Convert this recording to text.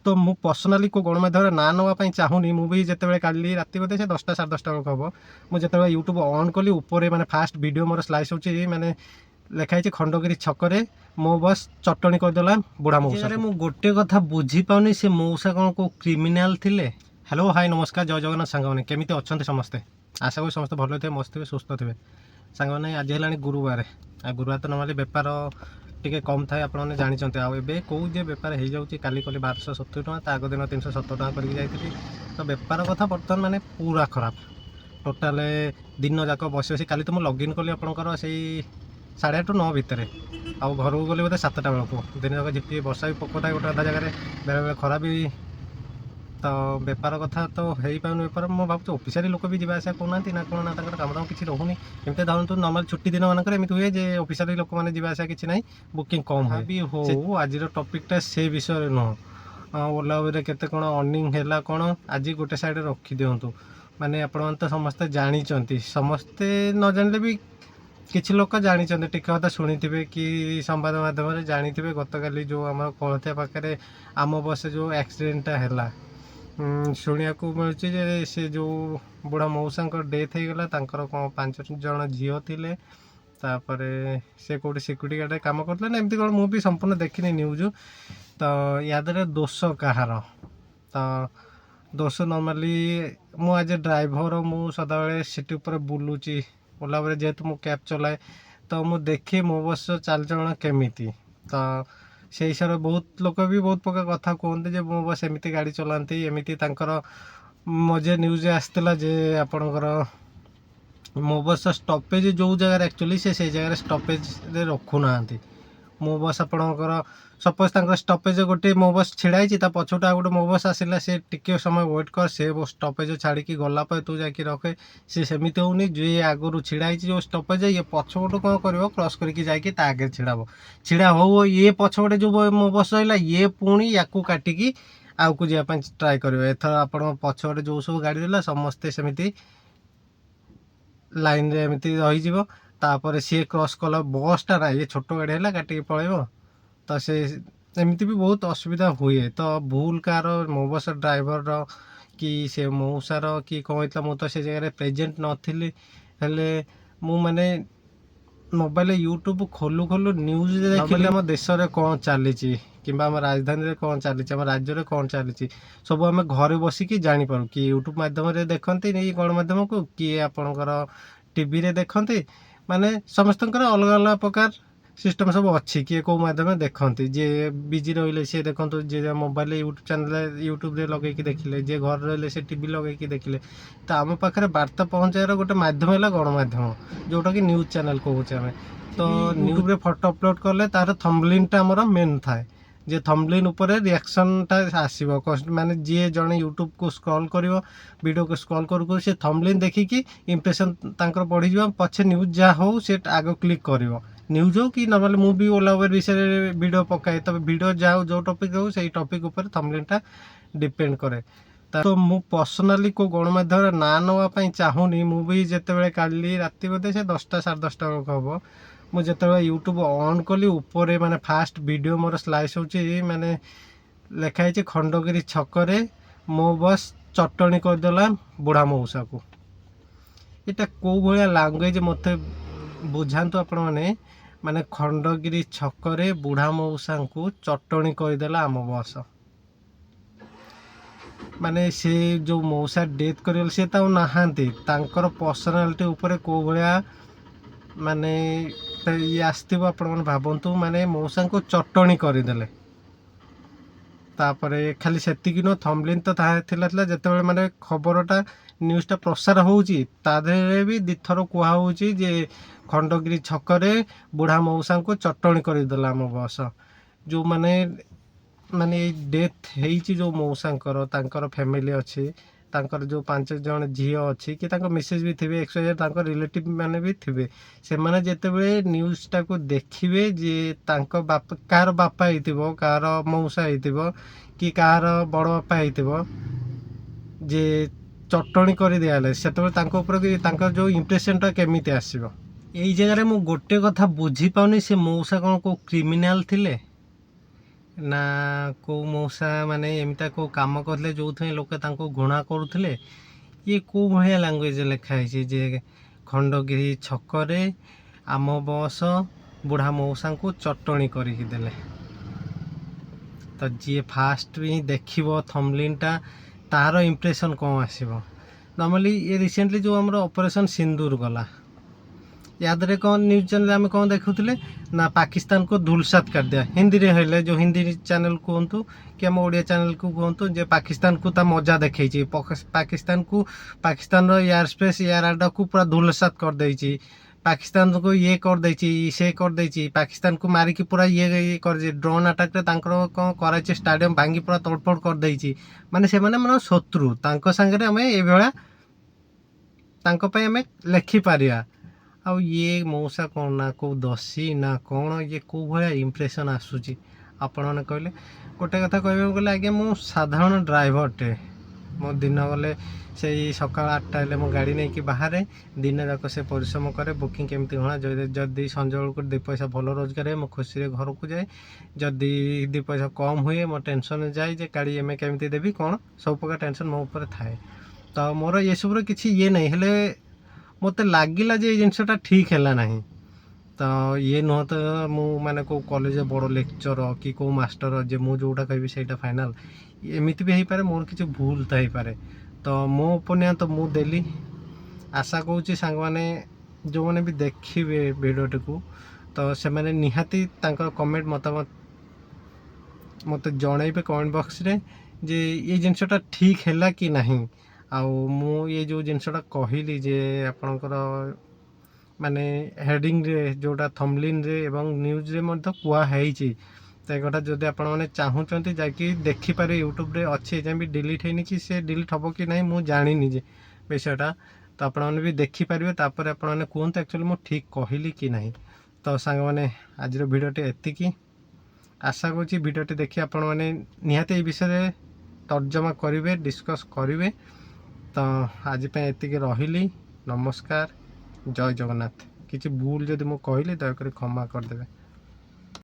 तो मु पर्सनाली को गणमाध्यम ना नापी चाहूनी मुझे जिते काली राति बोधे से 10टा 10:30 बेलू हम मुझे यूट्यूब ऑन कली ऊपर मैंने फास्ट वीडियो मोर स्लाइस हो मैंने लिखाई खंडगिरी छकरे मो बस चटणी करदेला बुढ़ा मौसा मु गोटे कथा बुझी पाऊनी से मौसा कौन को क्रिमिनाल थिले। हेलो हाय नमस्कार जय जगन्नाथ सांग मैंने केमी अच्छा समस्ते आशा करी समस्ते भल थे मस्त थे सुस्थ थे सांग मैंने आज है गुरुवार गुरुवार तो नॉर्मली बेपार टिके कम थाए आपने जानते आए कौ जे बेपार हो जाऊँगी काली कली 1270 टका ता आग दिन 370 टका करके जाइए तो बेपार कथा बर्तमान माने पूरा खराब टोटाल दिन जाक बस बस काली तो मुझे लॉगिन कली आपंकर से 8:30 9 भितर आउ घर को गली बोधे 7टा बेलू दिन जाक झिपी वर्षा भी पकता गोटे अधा जगह बेले बेले खरा भी तो बेपार कथा तो हो पाऊन बेपार मैं भाव ऑफिशियली लोक भी जावास कहना ना कौन ना कम दाम किसी रोनी एमती धारत नॉर्मल छुट्टी दिन मानक एमती हुए जे ऑफिशियली लोक मैंने जावास किसी ना बुकिंग कम भी हो आज टॉपिकटा से विषय नुह ओला उबेर केते कौन अर्निंग है कौन आज गोटे साइड रखी दिंतु माने आपण तो समस्ते जानी समस्ते न जानले भी किसी लोक जानी टिके कथा शुणी थे कि संवाद माध्यम जानी थे गतकाली जो आम कोलथिया पाखे आम बस जो एक्सीडेंटा है शुणा मिलूँ से जो बुढ़ा मौसा डेथ हो गला कौन 5 जन झील थे तापर से कौटे सिक्यूरीटी गार्ड काम करते ना एमती कौन मुझे संपूर्ण देखनी न्यूज तो याद दोष कहार तो दोष नॉर्मली मुझे ड्राइवर मु सदाबले सीट पर बुलूची ओला बेले जेहेतु मु कैब चलाए तो मुझे देखी मो बस चालचलन केमिति तो से हिसाब से बहुत लोग भी बहुत प्रकार कथा कहते मो बस एमती गाड़ी चलाती एमती मजे न्यूज आसला जे आपणकर मो बस स्टपेज जो जगह एक्चुअली से जगह स्टपेज रखुना मो बस आपणकर सपोज स्टपेज गोटे मो बस छिड़ाई पछटा गोटे मो बस आसला से टिके समय वेट कर से स्टपेज छाड़ी गलापर तू जाकि रखे सी सेमती होनी जे आगु छिड़ाई जो स्टपेज ये पछपट कौन कर क्रॉस करके आगे छिड़ा हो ये पछपटे जो मो बस रहा ये पुणी या काटिकी आउ को जावाई ट्राए कर एथर आप पछपटे जो सब गाड़ी रहा समस्ते सेमती लाइन रे एमती रही तापर सी क्रॉस कला बसटा ना ये छोट गाड़ी है काटिकी पलैब तो से एमती भी बहुत असुविधा हुए तो भूल कार मो बस ड्राइवर कि से मौसार कि कौन होता मुझे से जगह प्रेजेंट नथी हेले मु माने मोबाइल यूट्यूब खोलू खोलू न्यूज देखिले आम देश में कौन चली कि राजधानी में कौन चली राज्य में कौन चली सब आम घर बसिकी जापर कि यूट्यूब मध्यम देखते नहीं गणमाध्यम को किए आपणकर टीवी रे देखते माने समस्त अलग अलग प्रकार सिस्टम सब अच्छी किए कौ मध्यम देखते जे बिजी रही सी देखते जे मोबाइल यूट्यूब चैनल यूट्यूब लगे देखिले जे घर रही से टीवी लगे देखिले तो आम पाखे वार्ता पहुँचार गोटे मध्यम है गणमाध्यम जोटा कि न्यूज चैनल कहूचे आम तो न्यूज रे फोटो अपलोड कले तार थंबनेलटा आमर मेन थाए जे थंबनेल उपर रिएक्शनटा आसो माने जी जड़े यूट्यूब को स्क्रॉल कर वीडियो को स्क्रॉल कर से थंबनेल देखिकी इंप्रेशन तांकर बढ़ी जा पछे न्यूज जहाँ हो से आग क्लिक कर न्यूज हो कि नॉर्मली मुझे ओला उबेर विषय वीडियो पकाए तब वीडियो जाओ जो टॉपिक हो से टॉपिक ऊपर थंबनेलटा डिपेंड करे तो मु पर्सनाली को गणमाध्यम ना नापी चाहूनी मुझे जिते काली राति बोधे से 10टा 10:30 बेलू हम मुझे यूट्यूब ऑन कली ऊपर मैंने फास्ट वीडियो मोर स्लाइस हो मैंने लिखाई खंडगिरी छकरे मो बस चटणी करदेला बुढ़ा मौसा को यहाँ कौ भाया लांगुएज मत बुझातु आपण मैंने माने खंडगिरी छकरे बुढ़ा मौसा को चटणी करदेला आम बस माने से जो मौसा डेथ कर सी नहांती पर्सनालीटी उपर कौ भाया माने ये आसो आपण भावतु माने मौसा को चटणी करदेले तापर खाली सेतिक न थंबनेल तो था जिते माने खबरटा न्यूज़टा प्रसार होउची तादे भी दिथर कहूँ जे खंडगिरी छकरे बुढ़ा मौसा को चटणी करदेला आम बस जो माने माने डेथ है जो मौसांकर तांकर फैमिली अच्छी तांकर जो 5 जन झी अच्छी कि मिसेज भी थे एक्सवाइजेड रिलेटिव मैंने भी थे से मैंने जिते न्यूज़टा को देखिए जे बाप कार बापा हो कार मौसा हो कि कार बड़ बापा हो जे चटणी कर दिया से जो इम्प्रेशनटा केमिति आसो यही जगह मु गोटे कथा बुझी पाऊनी से मौसा कौन को क्रिमिनाल थिले ନା କେଉଁ ମଉସା ମାନେ ଏମିତିଆ କେଉଁ କାମ କରିଥିଲେ ଯେଉଁଥିପାଇଁ ଲୋକେ ତାଙ୍କୁ ଘୃଣା କରୁଥିଲେ। ଇଏ କେଉଁ ଭଳିଆ ଲାଙ୍ଗୁଏଜ୍ ଲେଖା ହେଇଛି ଯେ ଖଣ୍ଡଗିରି ଛକରେ ଆମ ବସ୍ ବୁଢ଼ା ମଉସାଙ୍କୁ ଚଟଣି କରିକି ଦେଲେ। ତ ଯିଏ ଫାଷ୍ଟ ହିଁ ଦେଖିବ ଥମ୍ବନେଲଟା ତାର ଇମ୍ପ୍ରେସନ୍ କ'ଣ ଆସିବ। ନର୍ମାଲି ଏ ରିସେଣ୍ଟଲି ଯେଉଁ ଆମର ଅପରେସନ୍ ସିନ୍ଦୁର ଗଲା, ୟା ଦେହରେ କ'ଣ ନ୍ୟୁଜ୍ ଚ୍ୟାନେଲ୍ ଆମେ କ'ଣ ଦେଖୁଥିଲେ ନା ପାକିସ୍ତାନକୁ ଧୁଲସାତ କରିଦିଆ। ହିନ୍ଦୀରେ ହେଲେ ଯେଉଁ ହିନ୍ଦୀ ଚ୍ୟାନେଲ୍ କୁହନ୍ତୁ କି ଆମ ଓଡ଼ିଆ ଚ୍ୟାନେଲ୍କୁ କୁହନ୍ତୁ ଯେ ପାକିସ୍ତାନକୁ ତା ମଜା ଦେଖେଇଛି, ପାକିସ୍ତାନର ଏୟାର ସ୍ପେସ୍ ଏୟାର ଆଡ଼କୁ ପୁରା ଧୁଲସାତ କରିଦେଇଛି, ପାକିସ୍ତାନକୁ ଇଏ କରିଦେଇଛି, ସେ କରିଦେଇଛି, ପାକିସ୍ତାନକୁ ମାରିକି ପୁରା ଇଏ କରିଛି। ଡ୍ରୋନ୍ ଆଟାକ୍ରେ ତାଙ୍କର କ'ଣ କରାଇଛି, ଷ୍ଟାଡ଼ିୟମ୍ ଭାଙ୍ଗି ପୁରା ତୋଡ଼ଫୋଡ଼ କରିଦେଇଛି। ମାନେ ସେମାନେ ମାନେ ଶତ୍ରୁ, ତାଙ୍କ ସାଙ୍ଗରେ ଆମେ ଏଇଭଳିଆ ତାଙ୍କ ପାଇଁ ଆମେ ଲେଖିପାରିବା। ଆଉ ଇଏ ମଉସା କ'ଣ ନା କେଉଁ ଦୋଷୀ ନା କ'ଣ, ଇଏ କେଉଁ ଭଳିଆ ଇମ୍ପ୍ରେସନ୍ ଆସୁଛି ଆପଣମାନେ କହିଲେ। ଗୋଟେ କଥା କହିବାକୁ ଗଲେ ଆଜ୍ଞା, ମୁଁ ସାଧାରଣ ଡ୍ରାଇଭରଟେ। ମୋ ଦିନ ଗଲେ ସେଇ ସକାଳ 8ଟା ହେଲେ ମୁଁ ଗାଡ଼ି ନେଇକି ବାହାରେ, ଦିନ ଯାକ ସେ ପରିଶ୍ରମ କରେ, ବୁକିଂ କେମିତି କ'ଣ, ଯଦି ସଞ୍ଜ ବେଳକୁ 2 ପଇସା ଭଲ ରୋଜଗାର ହୁଏ ମୁଁ ଖୁସିରେ ଘରକୁ ଯାଏ, ଯଦି 2 ପଇସା କମ୍ ହୁଏ ମୋ ଟେନସନ୍ରେ ଯାଏ ଯେ ଗାଡ଼ି କେମିତି ଦେବି କ'ଣ, ସବୁପ୍ରକାର ଟେନସନ୍ ମୋ ଉପରେ ଥାଏ। ତ ମୋର ଏସବୁର କିଛି ଇଏ ନାହିଁ, ହେଲେ ମୋତେ ଲାଗିଲା ଯେ ଏଇ ଜିନିଷଟା ଠିକ୍ ହେଲା ନାହିଁ। ତ ଇଏ ନୁହଁ ତ ମୁଁ ମାନେ କେଉଁ କଲେଜରେ ବଡ଼ ଲେକ୍ଚର କି କେଉଁ ମାଷ୍ଟର ଯେ ମୁଁ ଯେଉଁଟା କହିବି ସେଇଟା ଫାଇନାଲ୍, ଏମିତି ବି ହେଇପାରେ ମୋର କିଛି ଭୁଲ ଥାଇପାରେ। ତ ମୋ ଉପନ୍ୟାସ ତ ମୁଁ ଦେଲି। ଆଶା କରୁଛି ସାଙ୍ଗମାନେ ଯେଉଁମାନେ ବି ଦେଖିବେ ଭିଡ଼ିଓଟିକୁ ତ ସେମାନେ ନିହାତି ତାଙ୍କର କମେଣ୍ଟ ମତାମତ ମୋତେ ଜଣାଇବେ କମେଣ୍ଟ ବକ୍ସରେ ଯେ ଏଇ ଜିନିଷଟା ଠିକ୍ ହେଲା କି ନାହିଁ। ଆଉ ମୁଁ ଏ ଯେଉଁ ଜିନିଷଟା କହିଲି ଯେ ଆପଣଙ୍କର ମାନେ ହେଡ଼ିଂରେ ଯେଉଁଟା ଥମ୍ବନେଲରେ ଏବଂ ନ୍ୟୁଜ୍ରେ ମଧ୍ୟ କୁହାହେଇଛି, ତ ଏ କଥା ଯଦି ଆପଣମାନେ ଚାହୁଁଛନ୍ତି ଯାଇକି ଦେଖିପାରିବେ, ୟୁଟ୍ୟୁବରେ ଅଛି, ଏଯାଏଁ ବି ଡିଲିଟ୍ ହେଇନି କି ସେ ଡିଲିଟ୍ ହେବ କି ନାହିଁ ମୁଁ ଜାଣିନି ଯେ ବିଷୟଟା। ତ ଆପଣମାନେ ବି ଦେଖିପାରିବେ, ତାପରେ ଆପଣମାନେ କୁହନ୍ତୁ ଆକ୍ଚୁଆଲି ମୁଁ ଠିକ୍ କହିଲି କି ନାହିଁ। ତ ସାଙ୍ଗମାନେ ଆଜିର ଭିଡ଼ିଓଟି ଏତିକି। ଆଶା କରୁଛି ଭିଡ଼ିଓଟି ଦେଖି ଆପଣମାନେ ନିହାତି এই ବିଷୟରେ ତର୍ଜମା କରିବେ, ଡିସ୍କସ୍ କରିବେ। ତ ଆଜି ପାଇଁ ଏତିକି ରହିଲି। ନମସ୍କାର, ଜୟ ଜଗନ୍ନାଥ। କିଛି ଭୁଲ ଯଦି ମୁଁ କହିଲି ଦୟାକରି କ୍ଷମା କରିଦେବେ।